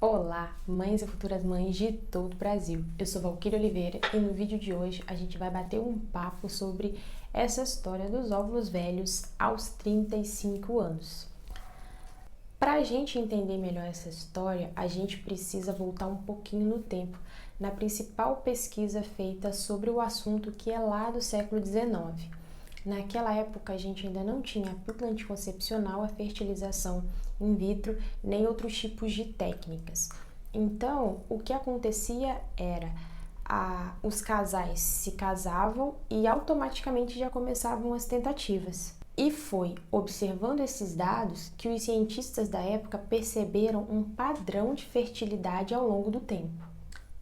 Olá, mães e futuras mães de todo o Brasil. Eu sou Valquíria Oliveira e no vídeo de hoje a gente vai bater um papo sobre essa história dos óvulos velhos aos 35 anos. Para a gente entender melhor essa história, a gente precisa voltar um pouquinho no tempo, na principal pesquisa feita sobre o assunto, que é lá do século XIX. Naquela época, a gente ainda não tinha a pílula anticoncepcional, a fertilização in vitro, nem outros tipos de técnicas. Então, o que acontecia era os casais se casavam e automaticamente já começavam as tentativas. E foi observando esses dados que os cientistas da época perceberam um padrão de fertilidade ao longo do tempo.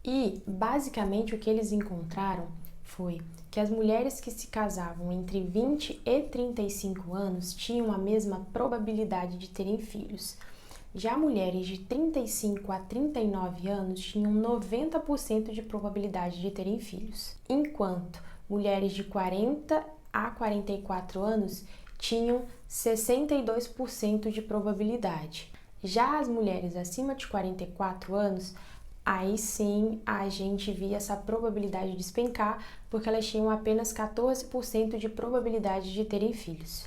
E, basicamente, o que eles encontraram foi que as mulheres que se casavam entre 20 e 35 anos tinham a mesma probabilidade de terem filhos. Já mulheres de 35 a 39 anos tinham 90% de probabilidade de terem filhos, enquanto mulheres de 40 a 44 anos tinham 62% de probabilidade. Já as mulheres acima de 44 anos, aí sim a gente via essa probabilidade despencar, porque elas tinham apenas 14% de probabilidade de terem filhos.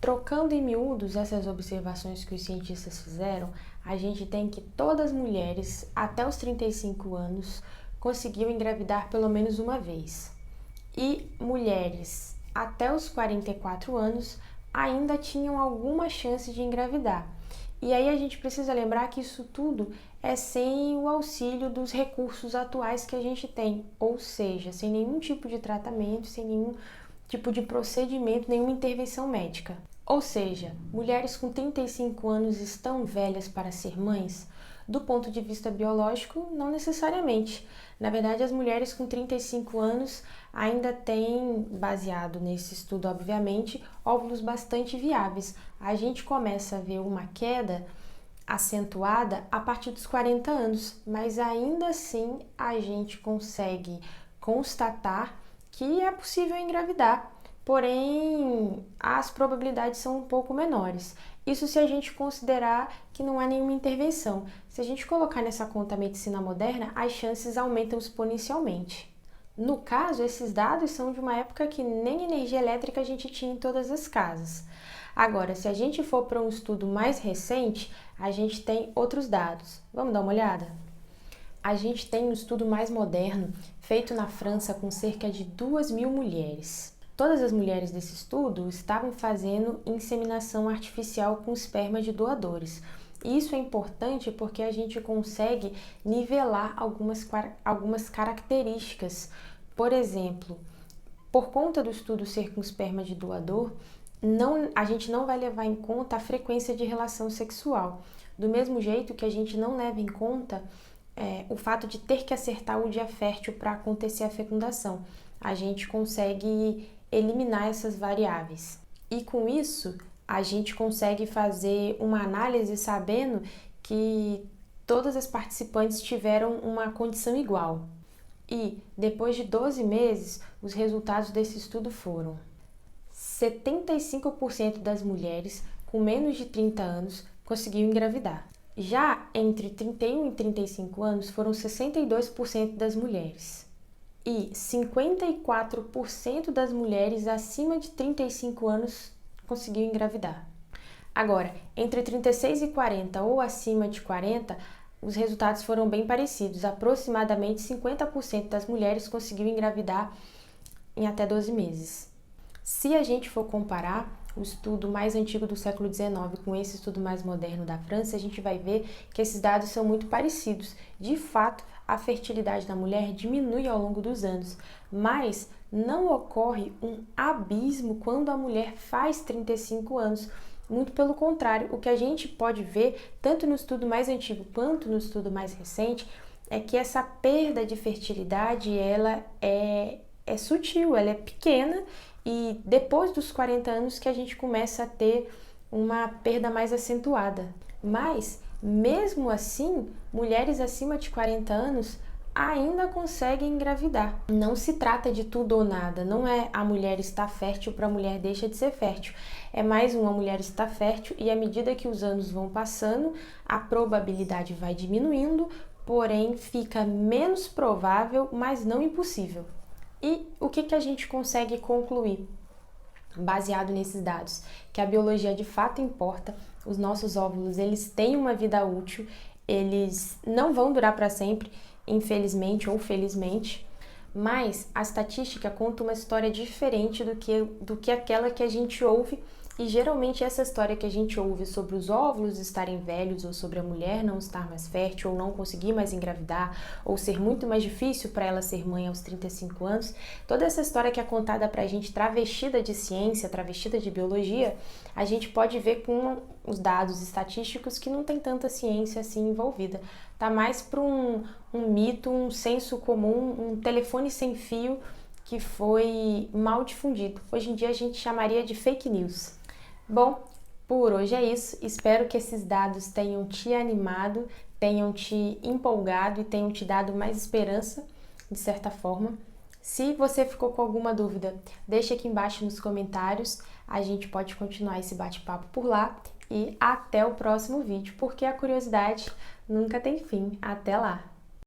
Trocando em miúdos essas observações que os cientistas fizeram, a gente tem que todas as mulheres até os 35 anos conseguiam engravidar pelo menos uma vez. E mulheres até os 44 anos ainda tinham alguma chance de engravidar. E aí a gente precisa lembrar que isso tudo é sem o auxílio dos recursos atuais que a gente tem, ou seja, sem nenhum tipo de tratamento, sem nenhum tipo de procedimento, nenhuma intervenção médica. Ou seja, mulheres com 35 anos estão velhas para ser mães? Do ponto de vista biológico, não necessariamente. Na verdade, as mulheres com 35 anos ainda têm, baseado nesse estudo, obviamente, óvulos bastante viáveis. A gente começa a ver uma queda acentuada a partir dos 40 anos, mas ainda assim a gente consegue constatar que é possível engravidar, porém as probabilidades são um pouco menores. Isso se a gente considerar que não há nenhuma intervenção. Se a gente colocar nessa conta a medicina moderna, as chances aumentam exponencialmente. No caso, esses dados são de uma época que nem energia elétrica a gente tinha em todas as casas. Agora, se a gente for para um estudo mais recente, a gente tem outros dados. Vamos dar uma olhada? A gente tem um estudo mais moderno, feito na França com cerca de 2.000 mulheres. Todas as mulheres desse estudo estavam fazendo inseminação artificial com esperma de doadores. Isso é importante porque a gente consegue nivelar algumas características. Por exemplo, por conta do estudo ser com esperma de doador, a gente não vai levar em conta a frequência de relação sexual. Do mesmo jeito que a gente não leva em conta o fato de ter que acertar o dia fértil para acontecer a fecundação. A gente consegue eliminar essas variáveis. E com isso, a gente consegue fazer uma análise sabendo que todas as participantes tiveram uma condição igual. E, depois de 12 meses, os resultados desse estudo foram: 75% das mulheres com menos de 30 anos conseguiu engravidar. Já entre 31 e 35 anos foram 62% das mulheres. E 54% das mulheres acima de 35 anos conseguiu engravidar. Agora, entre 36 e 40 ou acima de 40, os resultados foram bem parecidos. Aproximadamente 50% das mulheres conseguiu engravidar em até 12 meses. Se a gente for comparar o estudo mais antigo do século XIX com esse estudo mais moderno da França, a gente vai ver que esses dados são muito parecidos. De fato, a fertilidade da mulher diminui ao longo dos anos, mas não ocorre um abismo quando a mulher faz 35 anos. Muito pelo contrário, o que a gente pode ver, tanto no estudo mais antigo quanto no estudo mais recente, é que essa perda de fertilidade ela é sutil, ela é pequena, e depois dos 40 anos que a gente começa a ter uma perda mais acentuada. Mas, mesmo assim, mulheres acima de 40 anos ainda conseguem engravidar. Não se trata de tudo ou nada, não é a mulher está fértil para a mulher deixa de ser fértil. É mais uma mulher está fértil e à medida que os anos vão passando, a probabilidade vai diminuindo, porém fica menos provável, mas não impossível. E o que a gente consegue concluir baseado nesses dados? Que a biologia de fato importa, os nossos óvulos eles têm uma vida útil, eles não vão durar para sempre, infelizmente ou felizmente, mas a estatística conta uma história diferente do que aquela que a gente ouve. E geralmente essa história que a gente ouve sobre os óvulos estarem velhos ou sobre a mulher não estar mais fértil ou não conseguir mais engravidar ou ser muito mais difícil para ela ser mãe aos 35 anos, toda essa história que é contada para a gente travestida de ciência, travestida de biologia, a gente pode ver com os dados estatísticos que não tem tanta ciência assim envolvida. Tá mais para um mito, um senso comum, um telefone sem fio que foi mal difundido. Hoje em dia a gente chamaria de fake news. Bom, por hoje é isso. Espero que esses dados tenham te animado, tenham te empolgado e tenham te dado mais esperança, de certa forma. Se você ficou com alguma dúvida, deixa aqui embaixo nos comentários. A gente pode continuar esse bate-papo por lá. E até o próximo vídeo, porque a curiosidade nunca tem fim. Até lá!